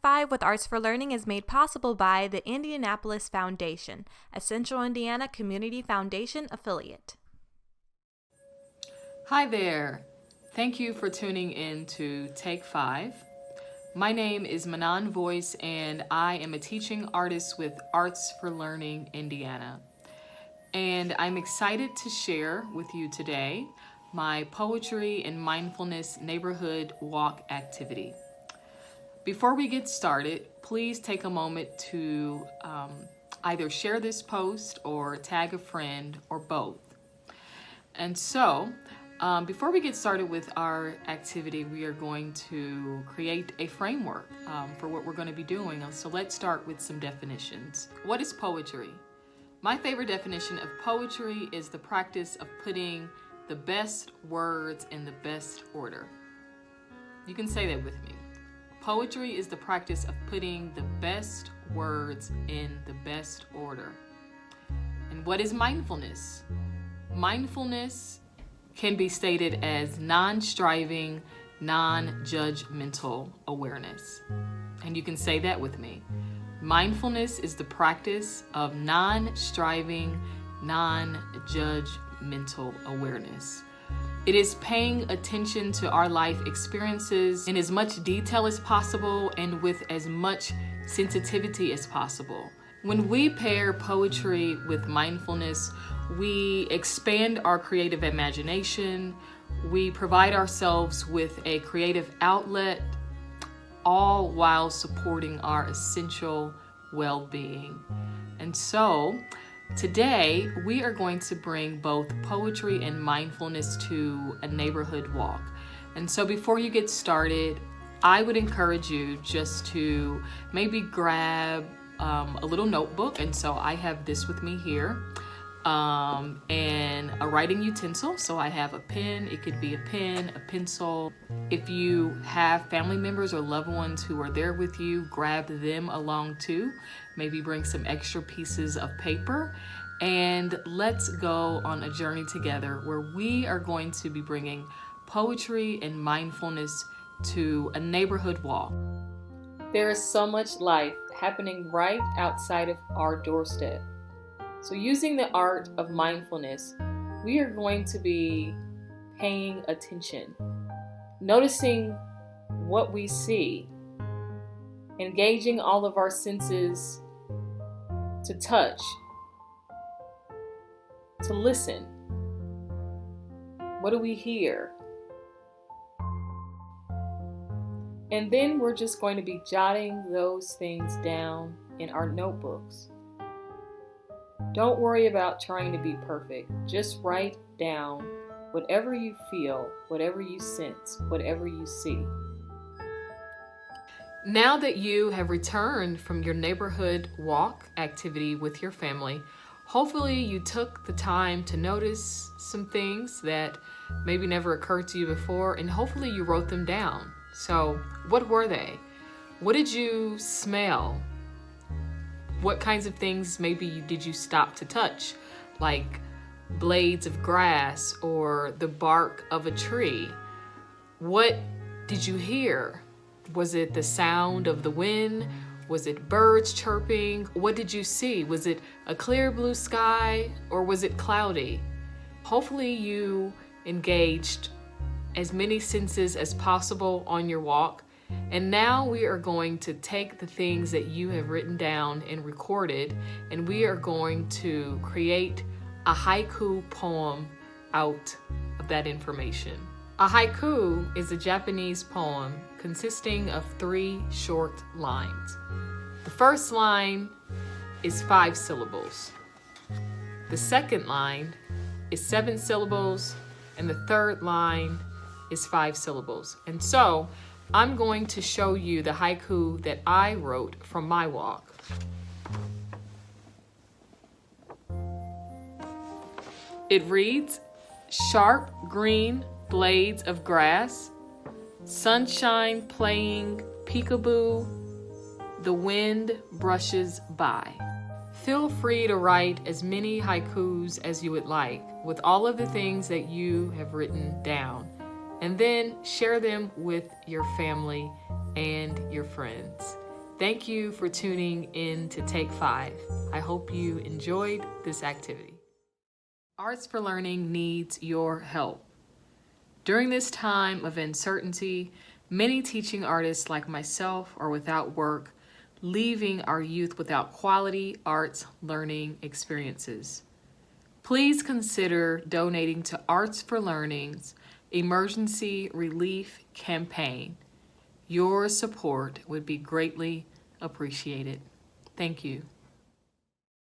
5 with Arts for Learning is made possible by the Indianapolis Foundation, a Central Indiana Community Foundation affiliate. Hi there. Thank you for tuning in to Take 5. My name is Manon Voice, and I am a teaching artist with Arts for Learning Indiana. And I'm excited to share with you today my Poetry and Mindfulness Neighborhood Walk activity. Before we get started, please take a moment to either share this post or tag a friend or both. And so, before we get started with our activity, we are going to create a framework for what we're going to be doing. So let's start with some definitions. What is poetry? My favorite definition of poetry is the practice of putting the best words in the best order. You can say that with me. Poetry is the practice of putting the best words in the best order. And what is mindfulness? Mindfulness can be stated as non-striving, non-judgmental awareness. And you can say that with me. Mindfulness is the practice of non-striving, non-judgmental awareness. It is paying attention to our life experiences in as much detail as possible and with as much sensitivity as possible. When we pair poetry with mindfulness, we expand our creative imagination, we provide ourselves with a creative outlet, all while supporting our essential well-being. And so, today, we are going to bring both poetry and mindfulness to a neighborhood walk. And so before you get started, I would encourage you just to maybe grab a little notebook. And so I have this with me here, and a writing utensil. So I have a pen. It could be a pen, a pencil. If you have family members or loved ones who are there with you, grab them along too. Maybe bring some extra pieces of paper, and let's go on a journey together where we are going to be bringing poetry and mindfulness to a neighborhood walk. There is so much life happening right outside of our doorstep. So using the art of mindfulness, we are going to be paying attention, noticing what we see, engaging all of our senses to touch, to listen. What do we hear? And then we're just going to be jotting those things down in our notebooks. Don't worry about trying to be perfect. Just write down whatever you feel, whatever you sense, whatever you see. Now that you have returned from your neighborhood walk activity with your family, hopefully you took the time to notice some things that maybe never occurred to you before, and hopefully you wrote them down. So what were they? What did you smell? What kinds of things maybe did you stop to touch? Like blades of grass or the bark of a tree? What did you hear? Was it the sound of the wind? Was it birds chirping? What did you see? Was it a clear blue sky or was it cloudy? Hopefully you engaged as many senses as possible on your walk. And now we are going to take the things that you have written down and recorded, and we are going to create a haiku poem out of that information. A haiku is a Japanese poem consisting of 3 short lines. The first line is 5 syllables. The second line is 7 syllables, and the third line is 5 syllables. And so I'm going to show you the haiku that I wrote from my walk. It reads, sharp green blades of grass, sunshine playing peekaboo, the wind brushes by. Feel free to write as many haikus as you would like with all of the things that you have written down, and then share them with your family and your friends. Thank you for tuning in to Take 5. I hope you enjoyed this activity. Arts for Learning needs your help. During this time of uncertainty, many teaching artists like myself are without work, leaving our youth without quality arts learning experiences. Please consider donating to Arts for Learning's Emergency Relief Campaign. Your support would be greatly appreciated. Thank you.